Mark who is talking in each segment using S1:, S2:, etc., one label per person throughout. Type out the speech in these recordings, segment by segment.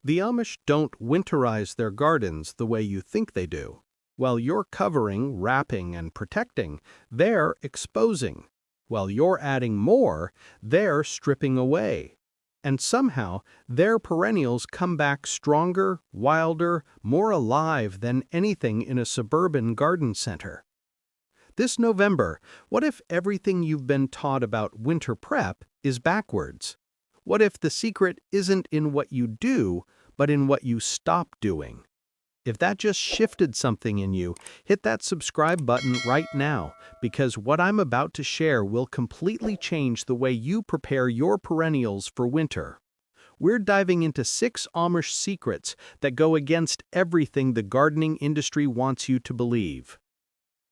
S1: The Amish don't winterize their gardens the way you think they do. While you're covering, wrapping, and protecting, they're exposing. While you're adding more, they're stripping away. And somehow, their perennials come back stronger, wilder, more alive than anything in a suburban garden center. This November, what if everything you've been taught about winter prep is backwards? What if the secret isn't in what you do, but in what you stop doing? If that just shifted something in you, hit that subscribe button right now, because what I'm about to share will completely change the way you prepare your perennials for winter. We're diving into 6 Amish secrets that go against everything the gardening industry wants you to believe.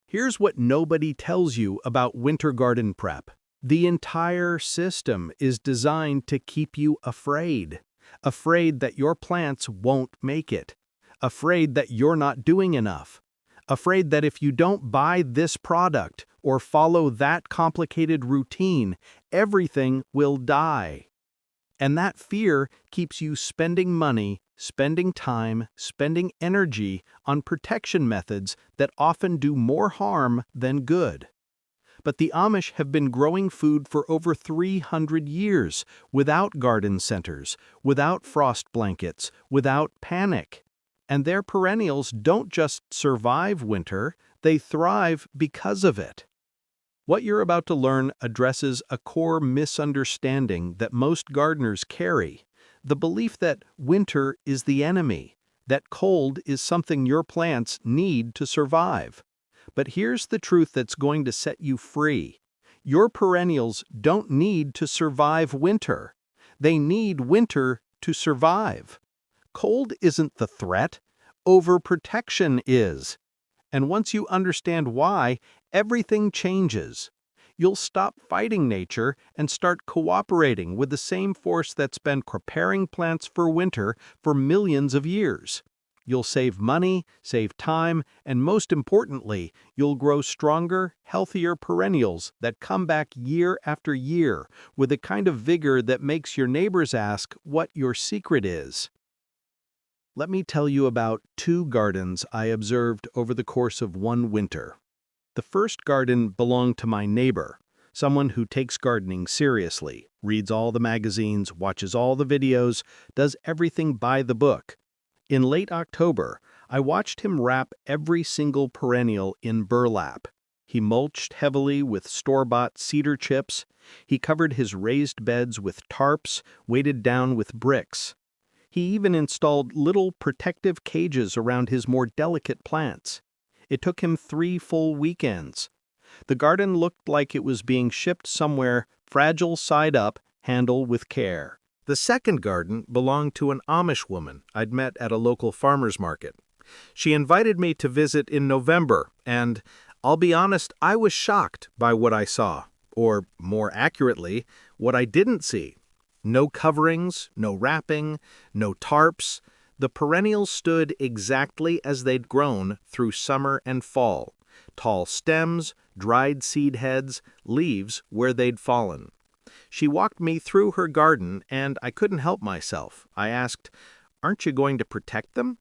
S1: Here's what nobody tells you about winter garden prep. The entire system is designed to keep you afraid. Afraid that your plants won't make it. Afraid that you're not doing enough. Afraid that if you don't buy this product or follow that complicated routine, everything will die. And that fear keeps you spending money, spending time, spending energy on protection methods that often do more harm than good. But the Amish have been growing food for over 300 years without garden centers, without frost blankets, without panic. And their perennials don't just survive winter, they thrive because of it. What you're about to learn addresses a core misunderstanding that most gardeners carry, the belief that winter is the enemy, that cold is something your plants need to survive. But here's the truth that's going to set you free. Your perennials don't need to survive winter. They need winter to survive. Cold isn't the threat, overprotection is. And once you understand why, everything changes. You'll stop fighting nature and start cooperating with the same force that's been preparing plants for winter for millions of years. You'll save money, save time, and most importantly, you'll grow stronger, healthier perennials that come back year after year with a kind of vigor that makes your neighbors ask what your secret is. Let me tell you about 2 gardens I observed over the course of one winter. The first garden belonged to my neighbor, someone who takes gardening seriously, reads all the magazines, watches all the videos, does everything by the book. In late October, I watched him wrap every single perennial in burlap. He mulched heavily with store-bought cedar chips. He covered his raised beds with tarps, weighted down with bricks. He even installed little protective cages around his more delicate plants. It took him 3 full weekends. The garden looked like it was being shipped somewhere, fragile side up, handled with care. The second garden belonged to an Amish woman I'd met at a local farmer's market. She invited me to visit in November, and I'll be honest, I was shocked by what I saw, or more accurately, what I didn't see. No coverings, no wrapping, no tarps. The perennials stood exactly as they'd grown through summer and fall. Tall stems, dried seed heads, leaves where they'd fallen. She walked me through her garden, and I couldn't help myself. I asked, "Aren't you going to protect them?"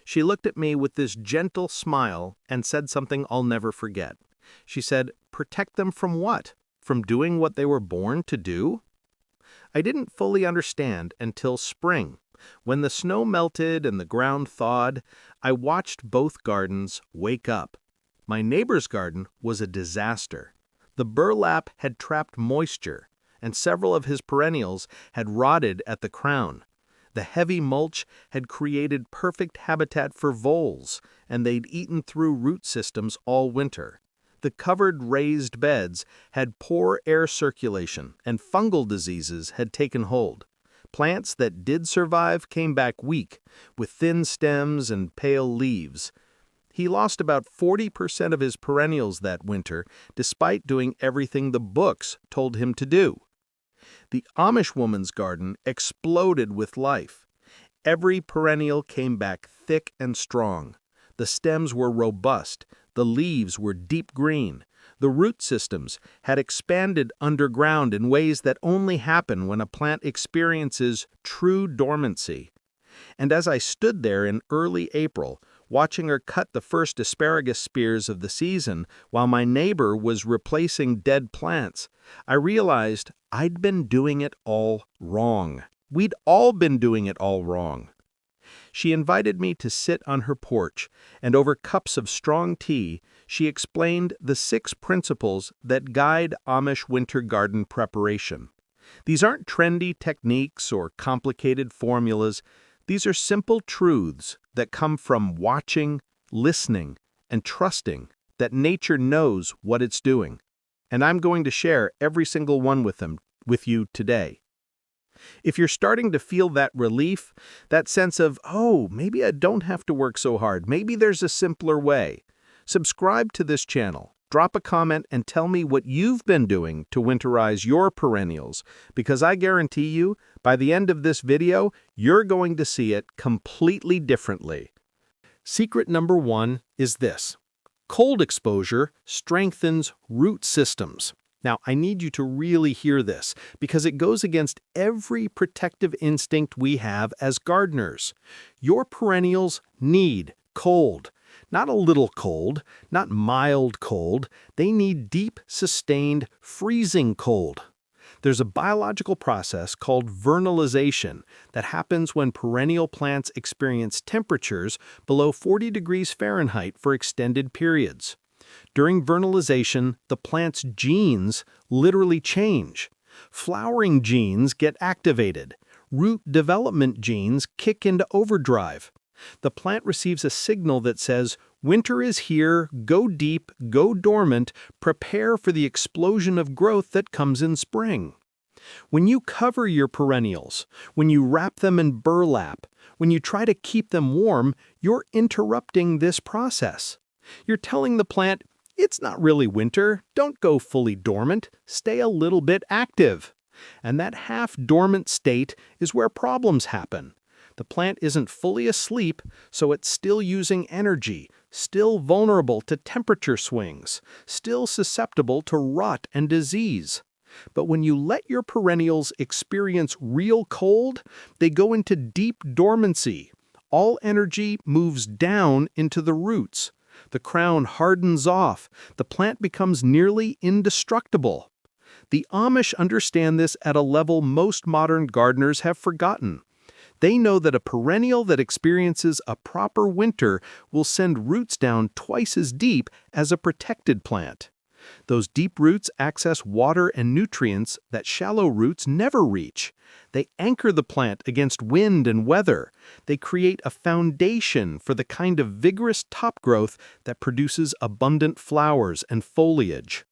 S1: She looked at me with this gentle smile and said something I'll never forget. She said, "Protect them from what? From doing what they were born to do?" I didn't fully understand until spring. When the snow melted and the ground thawed, I watched both gardens wake up. My neighbor's garden was a disaster. The burlap had trapped moisture, and several of his perennials had rotted at the crown. The heavy mulch had created perfect habitat for voles, and they'd eaten through root systems all winter. The covered raised beds had poor air circulation, and fungal diseases had taken hold. Plants that did survive came back weak, with thin stems and pale leaves. He lost about 40% of his perennials that winter, despite doing everything the books told him to do. The Amish woman's garden exploded with life. Every perennial came back thick and strong. The stems were robust, the leaves were deep green. The root systems had expanded underground in ways that only happen when a plant experiences true dormancy. And as I stood there in early April, watching her cut the first asparagus spears of the season while my neighbor was replacing dead plants, I realized I'd been doing it all wrong. We'd all been doing it all wrong. She invited me to sit on her porch, and over cups of strong tea, she explained the 6 principles that guide Amish winter garden preparation. These aren't trendy techniques or complicated formulas. These are simple truths that come from watching, listening, and trusting that nature knows what it's doing. And I'm going to share every single one with you today. If you're starting to feel that relief, that sense of, oh, maybe I don't have to work so hard, maybe there's a simpler way, subscribe to this channel. Drop a comment and tell me what you've been doing to winterize your perennials, because I guarantee you, by the end of this video, you're going to see it completely differently. Secret number 1 is this: cold exposure strengthens root systems. Now, I need you to really hear this, because it goes against every protective instinct we have as gardeners. Your perennials need cold. Not a little cold, not mild cold. They need deep, sustained, freezing cold. There's a biological process called vernalization that happens when perennial plants experience temperatures below 40 degrees Fahrenheit for extended periods. During vernalization, the plant's genes literally change. Flowering genes get activated. Root development genes kick into overdrive. The plant receives a signal that says, winter is here, go deep, go dormant, prepare for the explosion of growth that comes in spring. When you cover your perennials, when you wrap them in burlap, when you try to keep them warm, you're interrupting this process. You're telling the plant, it's not really winter, don't go fully dormant, stay a little bit active. And that half-dormant state is where problems happen. The plant isn't fully asleep, so it's still using energy, still vulnerable to temperature swings, still susceptible to rot and disease. But when you let your perennials experience real cold, they go into deep dormancy. All energy moves down into the roots. The crown hardens off. The plant becomes nearly indestructible. The Amish understand this at a level most modern gardeners have forgotten. They know that a perennial that experiences a proper winter will send roots down twice as deep as a protected plant. Those deep roots access water and nutrients that shallow roots never reach. They anchor the plant against wind and weather. They create a foundation for the kind of vigorous top growth that produces abundant flowers and foliage.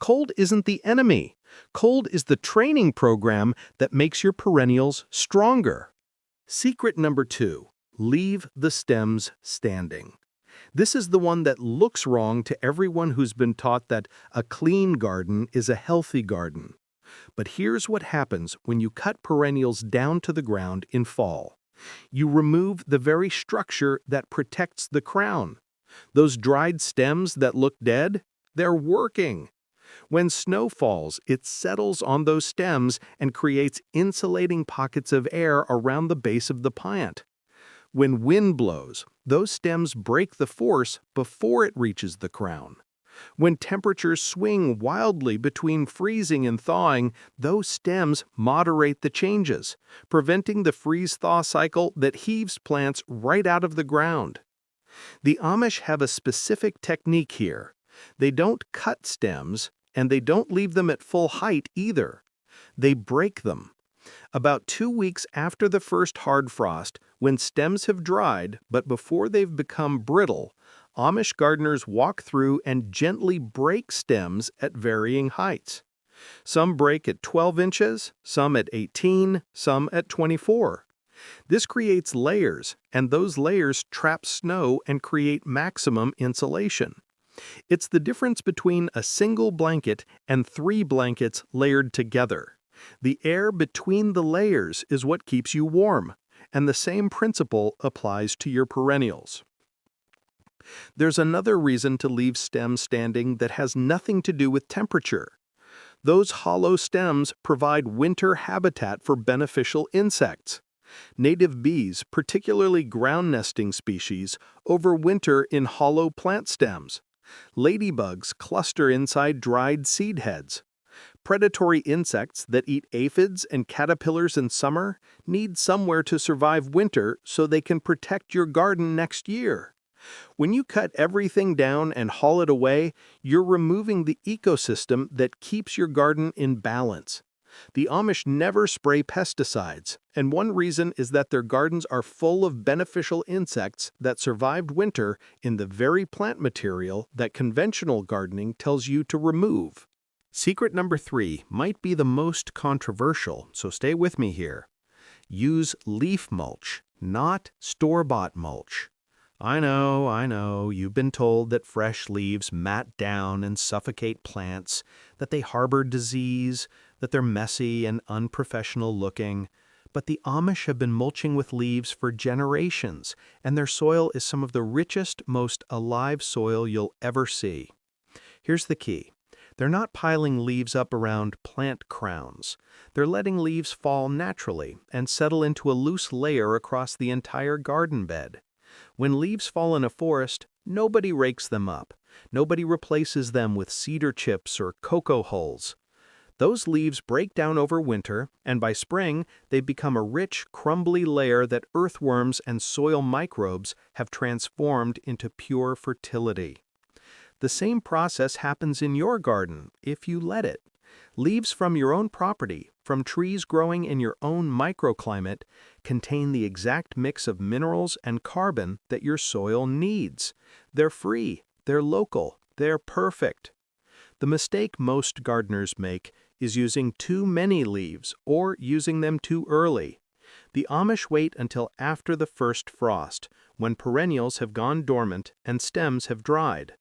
S1: Cold isn't the enemy. Cold is the training program that makes your perennials stronger. Secret number 2, leave the stems standing. This is the one that looks wrong to everyone who's been taught that a clean garden is a healthy garden. But here's what happens when you cut perennials down to the ground in fall. You remove the very structure that protects the crown. Those dried stems that look dead, they're working. When snow falls, it settles on those stems and creates insulating pockets of air around the base of the plant. When wind blows, those stems break the force before it reaches the crown. When temperatures swing wildly between freezing and thawing, those stems moderate the changes, preventing the freeze-thaw cycle that heaves plants right out of the ground. The Amish have a specific technique here. They don't cut stems, and they don't leave them at full height either. They break them. About 2 weeks after the first hard frost, when stems have dried but before they've become brittle, Amish gardeners walk through and gently break stems at varying heights. Some break at 12 inches, some at 18, some at 24. This creates layers, and those layers trap snow and create maximum insulation. It's the difference between a single blanket and 3 blankets layered together. The air between the layers is what keeps you warm, and the same principle applies to your perennials. There's another reason to leave stems standing that has nothing to do with temperature. Those hollow stems provide winter habitat for beneficial insects. Native bees, particularly ground nesting species, overwinter in hollow plant stems. Ladybugs cluster inside dried seed heads. Predatory insects that eat aphids and caterpillars in summer need somewhere to survive winter so they can protect your garden next year. When you cut everything down and haul it away, you're removing the ecosystem that keeps your garden in balance. The Amish never spray pesticides, and one reason is that their gardens are full of beneficial insects that survived winter in the very plant material that conventional gardening tells you to remove. Secret number 3 might be the most controversial, so stay with me here. Use leaf mulch, not store-bought mulch. I know, you've been told that fresh leaves mat down and suffocate plants, that they harbor disease, that they're messy and unprofessional looking. But the Amish have been mulching with leaves for generations, and their soil is some of the richest, most alive soil you'll ever see. Here's the key. They're not piling leaves up around plant crowns. They're letting leaves fall naturally and settle into a loose layer across the entire garden bed. When leaves fall in a forest, nobody rakes them up. Nobody replaces them with cedar chips or cocoa hulls. Those leaves break down over winter, and by spring, they've become a rich, crumbly layer that earthworms and soil microbes have transformed into pure fertility. The same process happens in your garden if you let it. Leaves from your own property, from trees growing in your own microclimate, contain the exact mix of minerals and carbon that your soil needs. They're free, they're local, they're perfect. The mistake most gardeners make is using too many leaves or using them too early. The Amish wait until after the first frost, when perennials have gone dormant and stems have dried.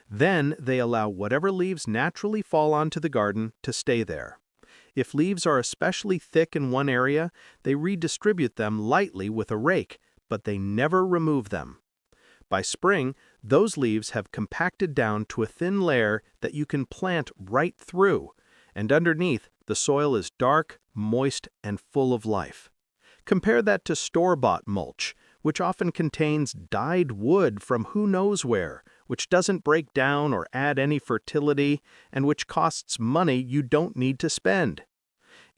S1: Then they allow whatever leaves naturally fall onto the garden to stay there. If leaves are especially thick in one area, they redistribute them lightly with a rake, but they never remove them. By spring, those leaves have compacted down to a thin layer that you can plant right through, and underneath, the soil is dark, moist, and full of life. Compare that to store-bought mulch, which often contains dyed wood from who knows where, which doesn't break down or add any fertility, and which costs money you don't need to spend.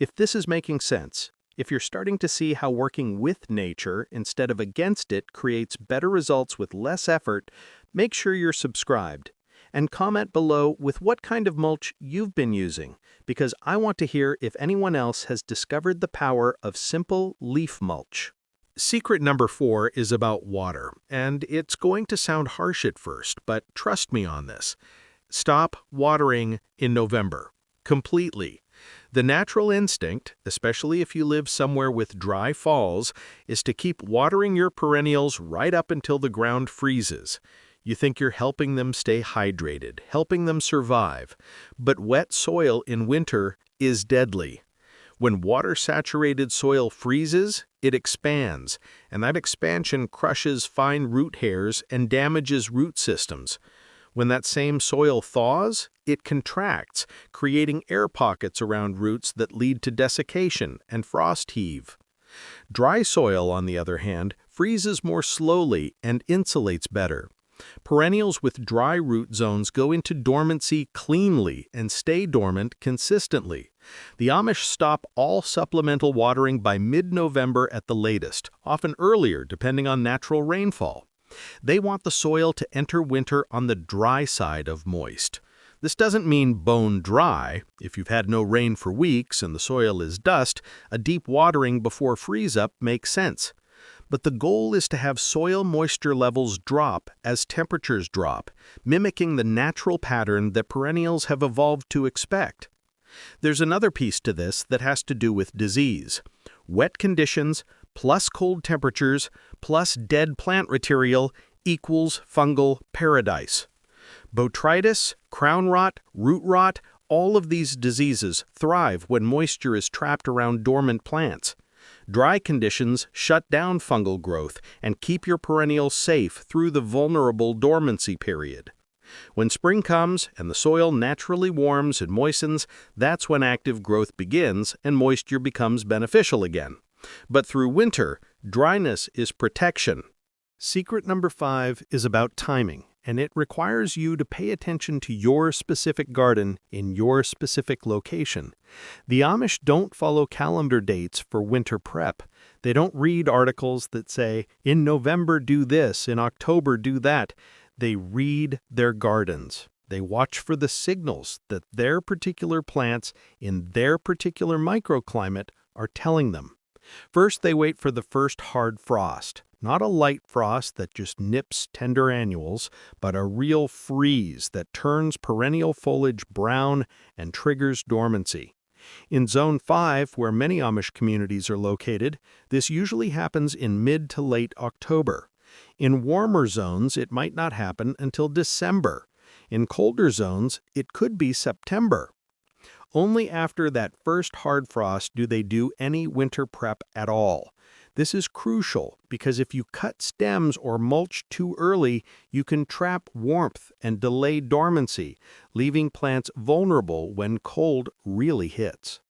S1: If this is making sense, if you're starting to see how working with nature instead of against it creates better results with less effort, make sure you're subscribed. And comment below with what kind of mulch you've been using, because I want to hear if anyone else has discovered the power of simple leaf mulch. Secret number 4 is about water, and it's going to sound harsh at first, but trust me on this. Stop watering in November. Completely. The natural instinct, especially if you live somewhere with dry falls, is to keep watering your perennials right up until the ground freezes. You think you're helping them stay hydrated, helping them survive, but wet soil in winter is deadly. When water-saturated soil freezes, it expands, and that expansion crushes fine root hairs and damages root systems. When that same soil thaws, it contracts, creating air pockets around roots that lead to desiccation and frost heave. Dry soil, on the other hand, freezes more slowly and insulates better. Perennials with dry root zones go into dormancy cleanly and stay dormant consistently. The Amish stop all supplemental watering by mid-November at the latest, often earlier depending on natural rainfall. They want the soil to enter winter on the dry side of moist. This doesn't mean bone dry. If you've had no rain for weeks and the soil is dust, a deep watering before freeze-up makes sense. But the goal is to have soil moisture levels drop as temperatures drop, mimicking the natural pattern that perennials have evolved to expect. There's another piece to this that has to do with disease. Wet conditions plus cold temperatures plus dead plant material equals fungal paradise. Botrytis, crown rot, root rot, all of these diseases thrive when moisture is trapped around dormant plants. Dry conditions shut down fungal growth and keep your perennial safe through the vulnerable dormancy period. When spring comes and the soil naturally warms and moistens, that's when active growth begins and moisture becomes beneficial again. But through winter, dryness is protection. Secret number 5 is about timing, and it requires you to pay attention to your specific garden in your specific location. The Amish don't follow calendar dates for winter prep. They don't read articles that say, in November do this, in October do that. They read their gardens. They watch for the signals that their particular plants in their particular microclimate are telling them. First, they wait for the first hard frost. Not a light frost that just nips tender annuals, but a real freeze that turns perennial foliage brown and triggers dormancy. In Zone 5, where many Amish communities are located, this usually happens in mid to late October. In warmer zones, it might not happen until December. In colder zones, it could be September. Only after that first hard frost do they do any winter prep at all. This is crucial because if you cut stems or mulch too early, you can trap warmth and delay dormancy, leaving plants vulnerable when cold really hits.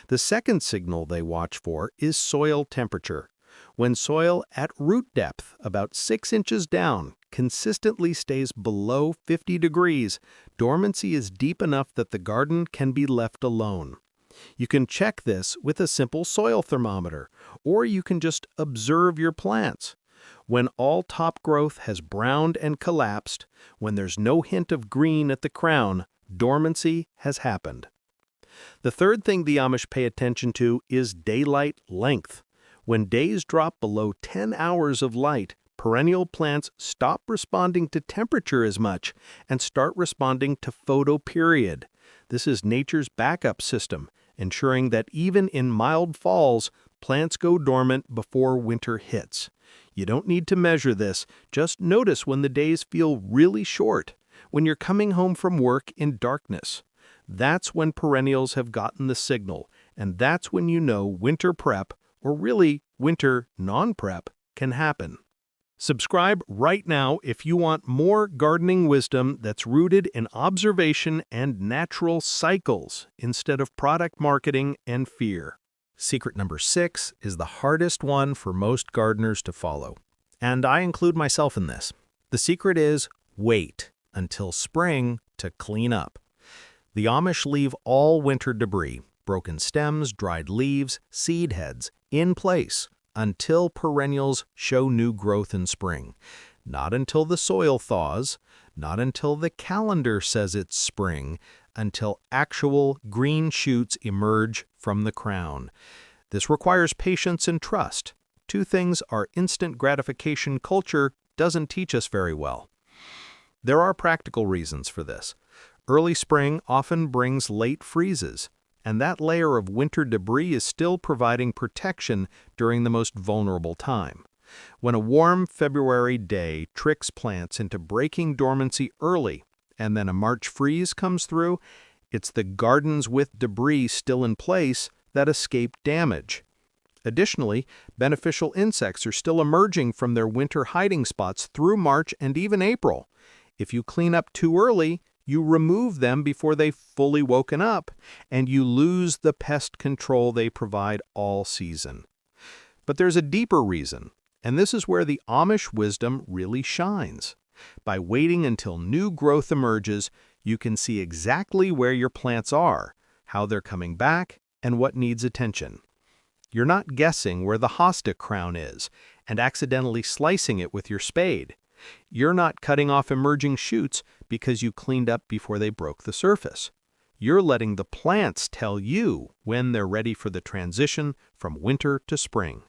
S1: The second signal they watch for is soil temperature. When soil at root depth, about 6 inches down, consistently stays below 50 degrees, dormancy is deep enough that the garden can be left alone. You can check this with a simple soil thermometer, or you can just observe your plants. When all top growth has browned and collapsed, when there's no hint of green at the crown, dormancy has happened. The third thing the Amish pay attention to is daylight length. When days drop below 10 hours of light, perennial plants stop responding to temperature as much and start responding to photoperiod. This is nature's backup system, ensuring that even in mild falls, plants go dormant before winter hits. You don't need to measure this, just notice when the days feel really short, when you're coming home from work in darkness. That's when perennials have gotten the signal, and that's when you know winter prep, or really winter non-prep, can happen. Subscribe right now if you want more gardening wisdom that's rooted in observation and natural cycles instead of product marketing and fear. Secret number 6 is the hardest one for most gardeners to follow, and I include myself in this. The secret is wait until spring to clean up. The Amish leave all winter debris, broken stems, dried leaves, seed heads, in place until perennials show new growth in spring. Not until the soil thaws, not until the calendar says it's spring, until actual green shoots emerge from the crown. This requires patience and trust, 2 things our instant gratification culture doesn't teach us very well. There are practical reasons for this. Early spring often brings late freezes, and that layer of winter debris is still providing protection during the most vulnerable time. When a warm February day tricks plants into breaking dormancy early, and then a March freeze comes through, it's the gardens with debris still in place that escape damage. Additionally, beneficial insects are still emerging from their winter hiding spots through March and even April. If you clean up too early, you remove them before they've fully woken up, and you lose the pest control they provide all season. But there's a deeper reason, and this is where the Amish wisdom really shines. By waiting until new growth emerges, you can see exactly where your plants are, how they're coming back, and what needs attention. You're not guessing where the hosta crown is and accidentally slicing it with your spade. You're not cutting off emerging shoots because you cleaned up before they broke the surface. You're letting the plants tell you when they're ready for the transition from winter to spring.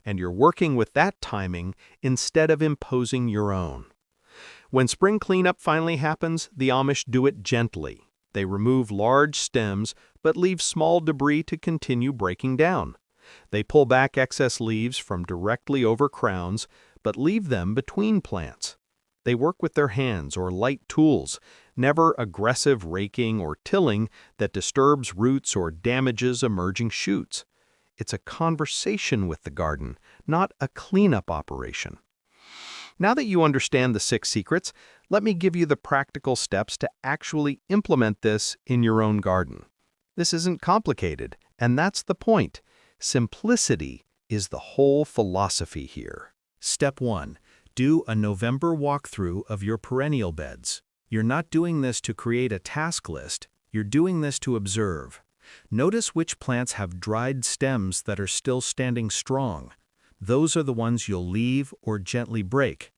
S1: And you're working with that timing instead of imposing your own. When spring cleanup finally happens, the Amish do it gently. They remove large stems but leave small debris to continue breaking down. They pull back excess leaves from directly over crowns, but leave them between plants. They work with their hands or light tools, never aggressive raking or tilling that disturbs roots or damages emerging shoots. It's a conversation with the garden, not a cleanup operation. Now that you understand the 6 secrets, let me give you the practical steps to actually implement this in your own garden. This isn't complicated, and that's the point. Simplicity is the whole philosophy here. Step 1. Do a November walkthrough of your perennial beds. You're not doing this to create a task list, you're doing this to observe. Notice which plants have dried stems that are still standing strong. Those are the ones you'll leave or gently break.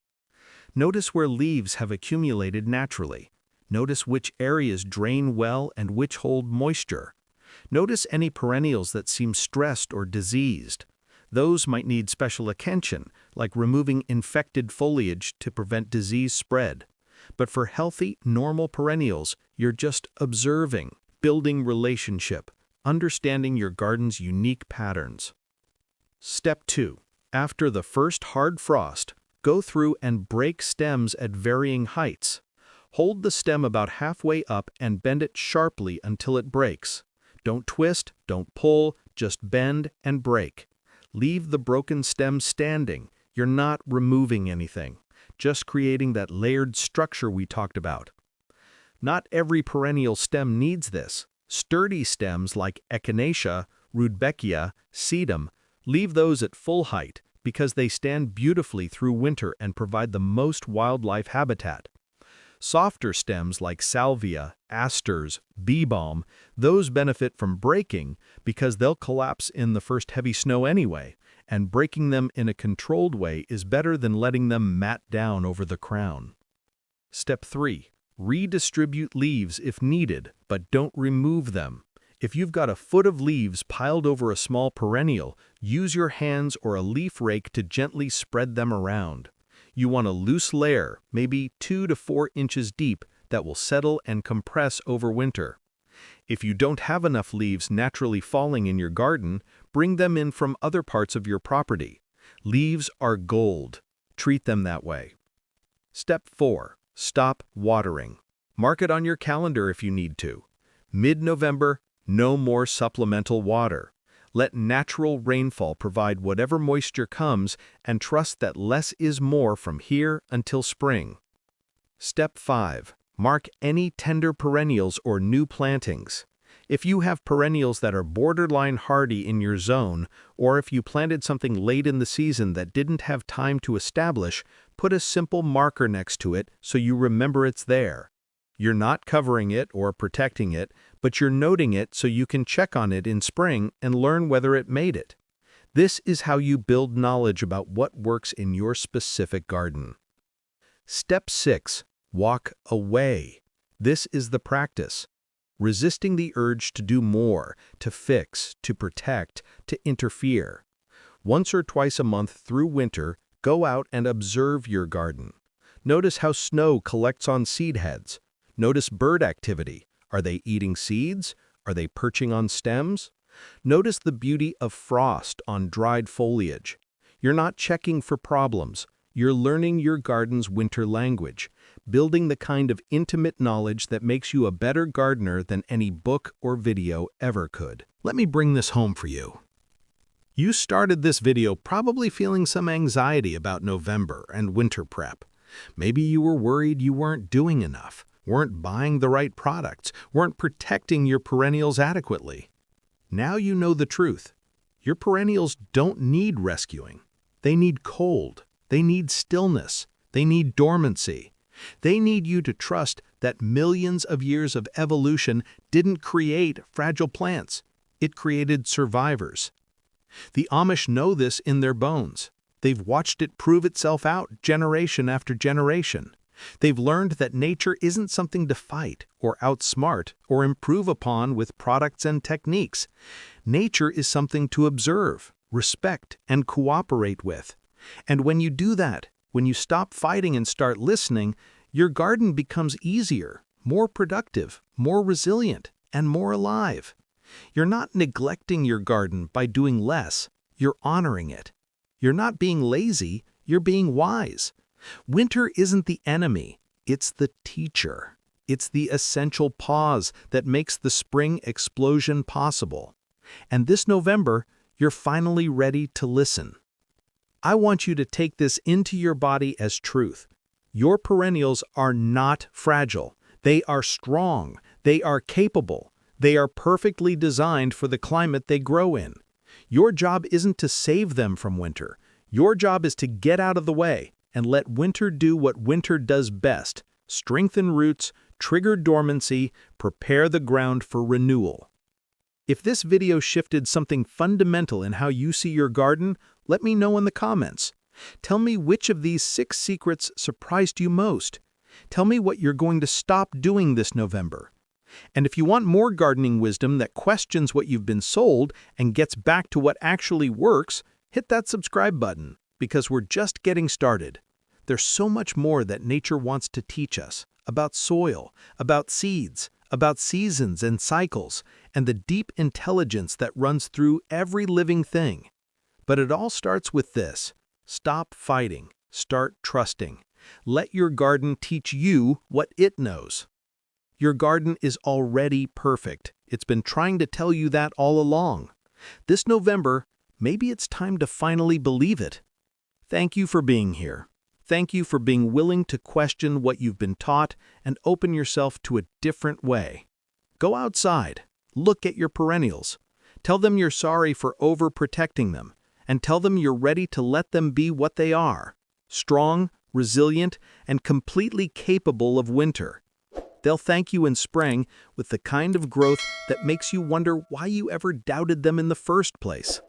S1: Notice where leaves have accumulated naturally. Notice which areas drain well and which hold moisture. Notice any perennials that seem stressed or diseased. Those might need special attention, like removing infected foliage to prevent disease spread. But for healthy, normal perennials, you're just observing, building relationship, understanding your garden's unique patterns. Step 2. After the first hard frost, go through and break stems at varying heights. Hold the stem about halfway up and bend it sharply until it breaks. Don't twist, don't pull, just bend and break. Leave the broken stem standing. You're not removing anything, just creating that layered structure we talked about. Not every perennial stem needs this. Sturdy stems like Echinacea, Rudbeckia, Sedum, leave those at full height because they stand beautifully through winter and provide the most wildlife habitat. Softer stems like Salvia, Asters, Bee Balm, those benefit from breaking because they'll collapse in the first heavy snow anyway, and breaking them in a controlled way is better than letting them mat down over the crown. Step 3. Redistribute leaves if needed, but don't remove them. If you've got a foot of leaves piled over a small perennial, use your hands or a leaf rake to gently spread them around. You want a loose layer, maybe 2 to 4 inches deep, that will settle and compress over winter. If you don't have enough leaves naturally falling in your garden, bring them in from other parts of your property. Leaves are gold. Treat them that way. Step 4. Stop watering. Mark it on your calendar if you need to. Mid-November, no more supplemental water. Let natural rainfall provide whatever moisture comes and trust that less is more from here until spring. Step 5. Mark any tender perennials or new plantings. If you have perennials that are borderline hardy in your zone, or if you planted something late in the season that didn't have time to establish, put a simple marker next to it so you remember it's there. You're not covering it or protecting it, but you're noting it so you can check on it in spring and learn whether it made it. This is how you build knowledge about what works in your specific garden. Step 6. Walk away. This is the practice. Resisting the urge to do more, to fix, to protect, to interfere. Once or twice a month through winter, go out and observe your garden. Notice how snow collects on seed heads. Notice bird activity. Are they eating seeds? Are they perching on stems? Notice the beauty of frost on dried foliage. You're not checking for problems. You're learning your garden's winter language, building the kind of intimate knowledge that makes you a better gardener than any book or video ever could. Let me bring this home for you. You started this video probably feeling some anxiety about November and winter prep. Maybe you were worried you weren't doing enough, weren't buying the right products, weren't protecting your perennials adequately. Now you know the truth. Your perennials don't need rescuing. They need cold. They need stillness. They need dormancy. They need you to trust that millions of years of evolution didn't create fragile plants. It created survivors. The Amish know this in their bones. They've watched it prove itself out generation after generation. They've learned that nature isn't something to fight or outsmart or improve upon with products and techniques. Nature is something to observe, respect, and cooperate with. And when you do that, when you stop fighting and start listening, your garden becomes easier, more productive, more resilient, and more alive. You're not neglecting your garden by doing less. You're honoring it. You're not being lazy. You're being wise. Winter isn't the enemy. It's the teacher. It's the essential pause that makes the spring explosion possible. And this November, you're finally ready to listen. I want you to take this into your body as truth. Your perennials are not fragile. They are strong. They are capable. They are perfectly designed for the climate they grow in. Your job isn't to save them from winter. Your job is to get out of the way and let winter do what winter does best: strengthen roots, trigger dormancy, prepare the ground for renewal. If this video shifted something fundamental in how you see your garden, let me know in the comments. Tell me which of these 6 secrets surprised you most. Tell me what you're going to stop doing this November. And if you want more gardening wisdom that questions what you've been sold and gets back to what actually works, hit that subscribe button, because we're just getting started. There's so much more that nature wants to teach us about soil, about seeds, about seasons and cycles, and the deep intelligence that runs through every living thing. But it all starts with this: stop fighting, start trusting. Let your garden teach you what it knows. Your garden is already perfect. It's been trying to tell you that all along. This November, maybe it's time to finally believe it. Thank you for being here. Thank you for being willing to question what you've been taught and open yourself to a different way. Go outside, look at your perennials. Tell them you're sorry for overprotecting them, and tell them you're ready to let them be what they are: strong, resilient, and completely capable of winter. They'll thank you in spring with the kind of growth that makes you wonder why you ever doubted them in the first place.